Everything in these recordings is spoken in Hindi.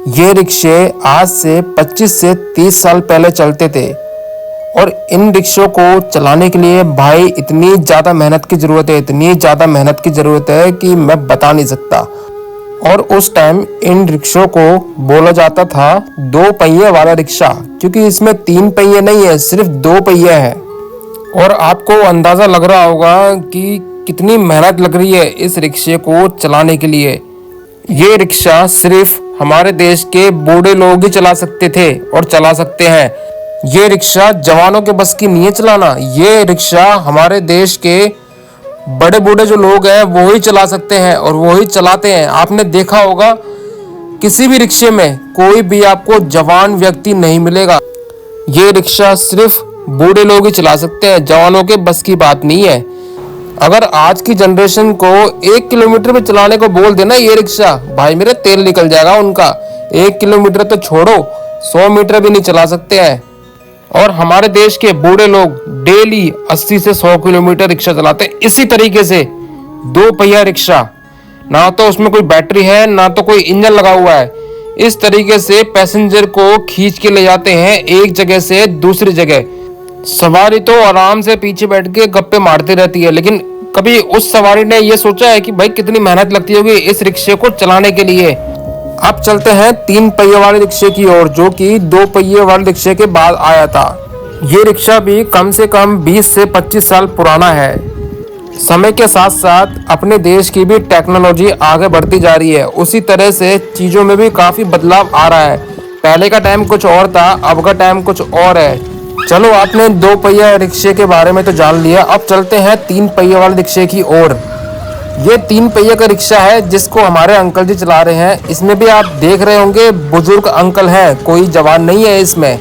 ये रिक्शे आज से 25 से 30 साल पहले चलते थे और इन रिक्शों को चलाने के लिए भाई इतनी ज़्यादा मेहनत की ज़रूरत है, इतनी ज़्यादा मेहनत की ज़रूरत है कि मैं बता नहीं सकता। और उस टाइम इन रिक्शों को बोला जाता था 2 पहिए वाला रिक्शा, क्योंकि इसमें 3 पहिए नहीं है, सिर्फ 2 पहिए हैं। और आपको अंदाज़ा लग रहा होगा कि कितनी मेहनत लग रही है इस रिक्शे को चलाने के लिए। ये रिक्शा सिर्फ हमारे देश के बूढ़े लोग ही चला सकते थे और चला सकते हैं। ये रिक्शा जवानों के बस की नहीं है चलाना। ये रिक्शा हमारे देश के बड़े बूढ़े जो लोग हैं वो ही चला सकते हैं और वो ही चलाते हैं। आपने देखा होगा किसी भी रिक्शे में कोई भी आपको जवान व्यक्ति नहीं मिलेगा। ये रिक्शा सिर्फ बूढ़े लोग ही चला सकते हैं, जवानों के बस की बात नहीं है। अगर आज की जनरेशन को 1 किलोमीटर में चलाने को बोल देना ये रिक्शा, भाई मेरा तेल निकल जाएगा उनका। 1 किलोमीटर तो छोड़ो, 100 मीटर भी नहीं चला सकते हैं। और हमारे देश के बूढ़े लोग डेली 80 से 100 किलोमीटर रिक्शा चलाते हैं इसी तरीके से। 2 पहिया रिक्शा, ना तो उसमें कोई बैटरी है ना तो कोई इंजन लगा हुआ है। इस तरीके से पैसेंजर को खींच के ले जाते हैं एक जगह से दूसरी जगह। सवारी तो आराम से पीछे बैठ के गप्पे मारती रहती है, लेकिन कभी उस सवारी ने ये सोचा है कि भाई कितनी मेहनत लगती होगी इस रिक्शे को चलाने के लिए। अब चलते हैं 3 पहिए वाले रिक्शे की ओर, जो कि 2 पहिए वाले रिक्शे के बाद आया था। ये रिक्शा भी कम से कम 20 से 25 साल पुराना है। समय के साथ साथ अपने देश की भी टेक्नोलॉजी आगे बढ़ती जा रही है, उसी तरह से चीज़ों में भी काफ़ी बदलाव आ रहा है। पहले का टाइम कुछ और था, अब का टाइम कुछ और है। चलो, आपने 2 पहिया रिक्शे के बारे में तो जान लिया, अब चलते हैं 3 पहिए वाले रिक्शे की ओर। ये 3 पहिए का रिक्शा है जिसको हमारे अंकल जी चला रहे हैं। इसमें भी आप देख रहे होंगे बुजुर्ग अंकल हैं, कोई जवान नहीं है इसमें।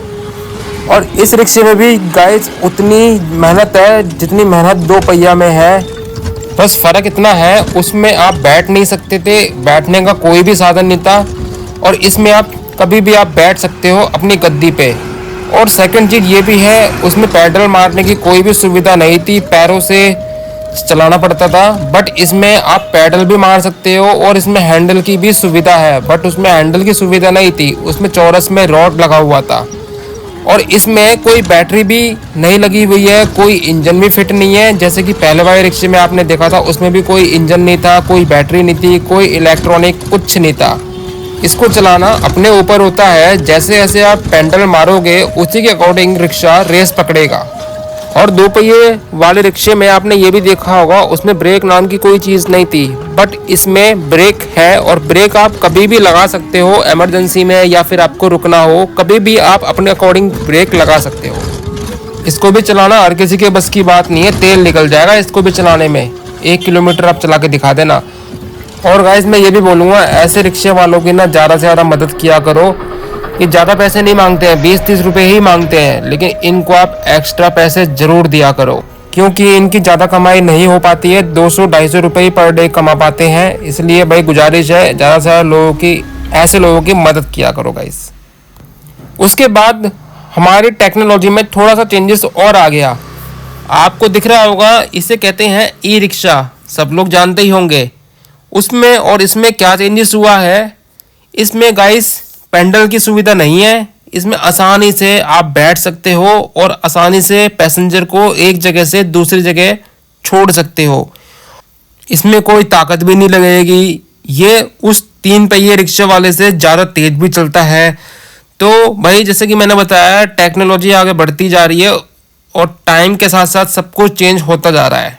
और इस रिक्शे में भी गाइस उतनी मेहनत है जितनी मेहनत 2 पहिया में है। बस फ़र्क इतना है, उसमें आप बैठ नहीं सकते थे, बैठने का कोई भी साधन नहीं था। और इसमें आप कभी भी आप बैठ सकते हो अपनी गद्दी पे। और सेकंड चीज़ ये भी है, उसमें पैडल मारने की कोई भी सुविधा नहीं थी, पैरों से चलाना पड़ता था। बट इसमें आप पैडल भी मार सकते हो और इसमें हैंडल की भी सुविधा है। बट उसमें हैंडल की सुविधा नहीं थी, उसमें चौरस में रॉड लगा हुआ था। और इसमें कोई बैटरी भी नहीं लगी हुई है, कोई इंजन भी फिट नहीं है। जैसे कि पहले वाले रिक्शे में आपने देखा था, उसमें भी कोई इंजन नहीं था, कोई बैटरी नहीं थी, कोई इलेक्ट्रॉनिक कुछ नहीं था। इसको चलाना अपने ऊपर होता है, जैसे जैसे आप पेडल मारोगे उसी के अकॉर्डिंग रिक्शा रेस पकड़ेगा। और 2 पहिए वाले रिक्शे में आपने ये भी देखा होगा, उसमें ब्रेक नाम की कोई चीज़ नहीं थी। बट इसमें ब्रेक है और ब्रेक आप कभी भी लगा सकते हो, इमरजेंसी में या फिर आपको रुकना हो, कभी भी आप अपने अकॉर्डिंग ब्रेक लगा सकते हो। इसको भी चलाना हर किसी के बस की बात नहीं है, तेल निकल जाएगा इसको भी चलाने में। 1 किलोमीटर आप चला के दिखा देना। और गाइस मैं ये भी बोलूँगा, ऐसे रिक्शे वालों की ना ज़्यादा से ज़्यादा मदद किया करो। ये ज़्यादा पैसे नहीं मांगते हैं, 20-30 रुपये ही मांगते हैं, लेकिन इनको आप एक्स्ट्रा पैसे ज़रूर दिया करो, क्योंकि इनकी ज़्यादा कमाई नहीं हो पाती है। 200-250 रुपये ही पर डे कमा पाते हैं। इसलिए भाई गुजारिश है, ज़्यादा से ज़्यादा लोगों की, ऐसे लोगों की मदद किया करो गाइस। उसके बाद हमारी टेक्नोलॉजी में थोड़ा सा चेंजेस और आ गया। आपको दिख रहा होगा, इसे कहते हैं ई रिक्शा, सब लोग जानते ही होंगे। उसमें और इसमें क्या चेंजेस हुआ है, इसमें गाइस पेडल की सुविधा नहीं है। इसमें आसानी से आप बैठ सकते हो और आसानी से पैसेंजर को एक जगह से दूसरी जगह छोड़ सकते हो। इसमें कोई ताकत भी नहीं लगेगी। ये उस 3 पहिए रिक्शे वाले से ज़्यादा तेज भी चलता है। तो भाई जैसे कि मैंने बताया, टेक्नोलॉजी आगे बढ़ती जा रही है और टाइम के साथ साथ सब कुछ चेंज होता जा रहा है।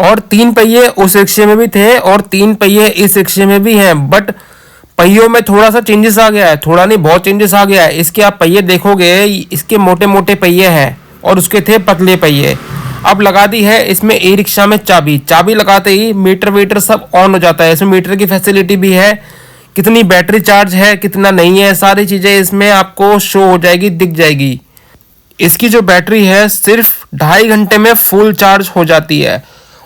और 3 पहिए उस रिक्शे में भी थे और 3 पहिए इस रिक्शे में भी हैं। बट पहियों में थोड़ा सा चेंजेस आ गया है, थोड़ा नहीं बहुत चेंजेस आ गया है। इसके आप पहिए देखोगे, इसके मोटे मोटे पहिए हैं और उसके थे पतले पहिए। अब लगा दी है इसमें ई रिक्शा में चाबी। चाबी लगाते ही मीटर वीटर सब ऑन हो जाता है। इसमें मीटर की फैसिलिटी भी है, कितनी बैटरी चार्ज है कितना नहीं है, सारी चीज़ें इसमें आपको शो हो जाएगी, दिख जाएगी। इसकी जो बैटरी है सिर्फ 2.5 घंटे में फुल चार्ज हो जाती है।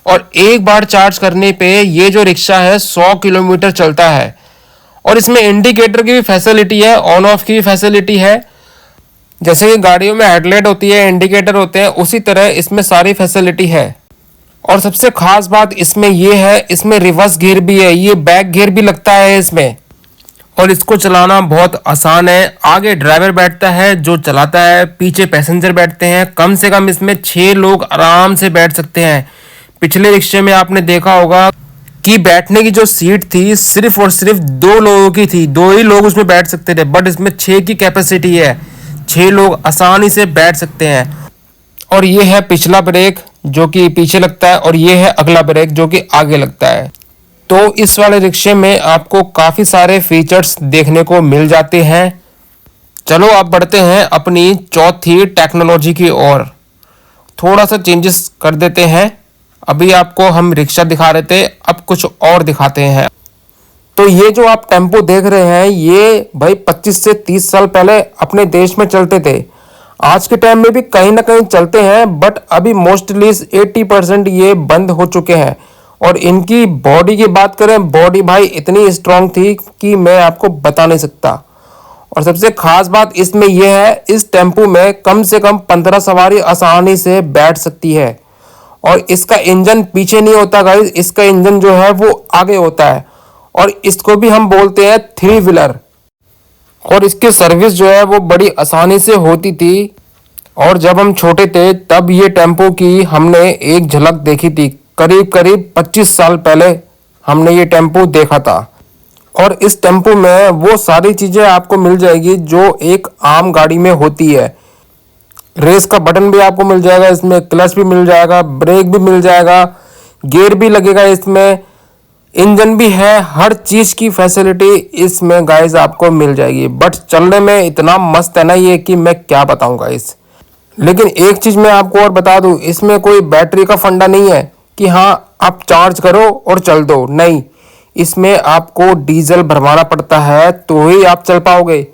और एक बार चार्ज करने पे ये जो रिक्शा है 100 किलोमीटर चलता है। और इसमें इंडिकेटर की भी फैसिलिटी है, ऑन ऑफ की भी फैसिलिटी है। जैसे कि गाड़ियों में हेडलाइट होती है, इंडिकेटर होते हैं, उसी तरह इसमें सारी फैसिलिटी है। और सबसे खास बात इसमें ये है, इसमें रिवर्स गियर भी है, ये बैक गियर भी लगता है इसमें। और इसको चलाना बहुत आसान है। आगे ड्राइवर बैठता है जो चलाता है, पीछे पैसेंजर बैठते हैं। कम से कम इसमें 6 लोग आराम से बैठ सकते हैं। पिछले रिक्शे में आपने देखा होगा कि बैठने की जो सीट थी सिर्फ और सिर्फ 2 लोगों की थी, 2 ही लोग उसमें बैठ सकते थे, बट इसमें 6 की कैपेसिटी है। 6 लोग आसानी से बैठ सकते हैं। और ये है पिछला ब्रेक जो कि पीछे लगता है, और ये है अगला ब्रेक जो कि आगे लगता है। तो इस वाले रिक्शे में आपको काफ़ी सारे फीचर्स देखने को मिल जाते हैं। चलो अब बढ़ते हैं अपनी चौथी टेक्नोलॉजी की ओर। थोड़ा सा चेंजेस कर देते हैं। अभी आपको हम रिक्शा दिखा रहे थे, अब कुछ और दिखाते हैं। तो ये जो आप टेम्पो देख रहे हैं ये भाई 25 से 30 साल पहले अपने देश में चलते थे। आज के टाइम में भी कहीं ना कहीं चलते हैं, बट अभी मोस्टली 80% ये बंद हो चुके हैं। और इनकी बॉडी की बात करें, बॉडी भाई इतनी स्ट्रांग थी कि मैं आपको बता नहीं सकता। और सबसे खास बात इसमें यह है, इस टेम्पो में कम से कम 15 सवारी आसानी से बैठ सकती है। और इसका इंजन पीछे नहीं होता गाइस, इसका इंजन जो है वो आगे होता है। और इसको भी हम बोलते हैं 3 व्हीलर। और इसकी सर्विस जो है वो बड़ी आसानी से होती थी। और जब हम छोटे थे तब ये टेम्पो की हमने एक झलक देखी थी। करीब करीब 25 साल पहले हमने ये टेम्पो देखा था। और इस टेम्पो में वो सारी चीज़ें आपको मिल जाएगी जो एक आम गाड़ी में होती है। रेस का बटन भी आपको मिल जाएगा, इसमें क्लच भी मिल जाएगा, ब्रेक भी मिल जाएगा, गियर भी लगेगा, इसमें इंजन भी है। हर चीज़ की फैसिलिटी इसमें गाइस आपको मिल जाएगी। बट चलने में इतना मस्त है ना ये कि मैं क्या बताऊं गाइस। लेकिन एक चीज़ मैं आपको और बता दूं, इसमें कोई बैटरी का फंडा नहीं है कि हाँ आप चार्ज करो और चल दो। नहीं, इसमें आपको डीजल भरवाना पड़ता है तो ही आप चल पाओगे।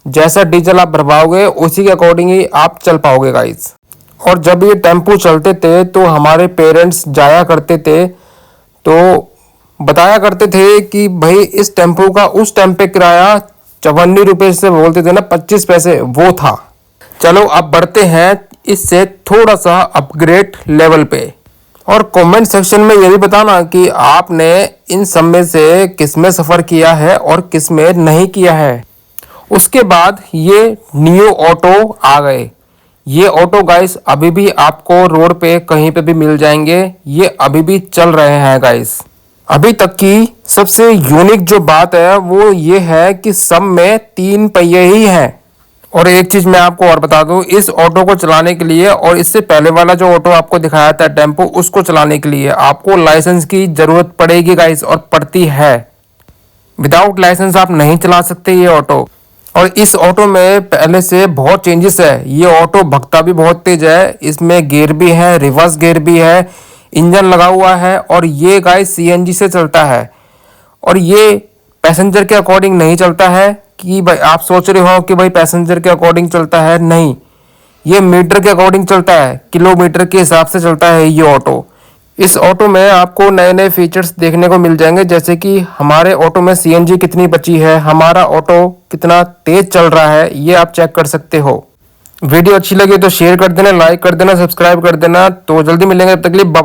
जैसा डीजल आप भरवाओगे उसी के अकॉर्डिंग ही आप चल पाओगे गाइस। और जब ये टेम्पो चलते थे तो हमारे पेरेंट्स जाया करते थे तो बताया करते थे कि भाई इस टेम्पो का उस टाइम पे किराया 54 रुपये से बोलते थे ना, 25 पैसे वो था। चलो अब बढ़ते हैं इससे थोड़ा सा अपग्रेड लेवल पे। और कमेंट सेक्शन में ये भी बताना कि आपने इन सब में से किस में सफ़र किया है और किस में नहीं किया है। उसके बाद ये नियो ऑटो आ गए। ये ऑटो गाइस अभी भी आपको रोड पे कहीं पे भी मिल जाएंगे। ये अभी भी चल रहे हैं गाइस। अभी तक की सबसे यूनिक जो बात है वो ये है कि सब में 3 पहिए ही हैं। और एक चीज मैं आपको और बता दूं, इस ऑटो को चलाने के लिए और इससे पहले वाला जो ऑटो आपको दिखाया था टेम्पो, उसको चलाने के लिए आपको लाइसेंस की जरूरत पड़ेगी गाइस, और पड़ती है। विदाउट लाइसेंस आप नहीं चला सकते ये ऑटो। और इस ऑटो में पहले से बहुत चेंजेस है। ये ऑटो भगता भी बहुत तेज है। इसमें गियर भी है, रिवर्स गियर भी है, इंजन लगा हुआ है। और ये गाइस सीएनजी से चलता है। और ये पैसेंजर के अकॉर्डिंग नहीं चलता है कि भाई आप सोच रहे हो कि भाई पैसेंजर के अकॉर्डिंग चलता है। नहीं, ये मीटर के अकॉर्डिंग चलता है, किलोमीटर के हिसाब से चलता है ये ऑटो। इस ऑटो में आपको नए नए फीचर्स देखने को मिल जाएंगे, जैसे कि हमारे ऑटो में सीएनजी कितनी बची है, हमारा ऑटो कितना तेज चल रहा है, ये आप चेक कर सकते हो। वीडियो अच्छी लगी तो शेयर कर देना, लाइक कर देना, सब्सक्राइब कर देना। तो जल्दी मिलेंगे, तब तक के लिए बाय।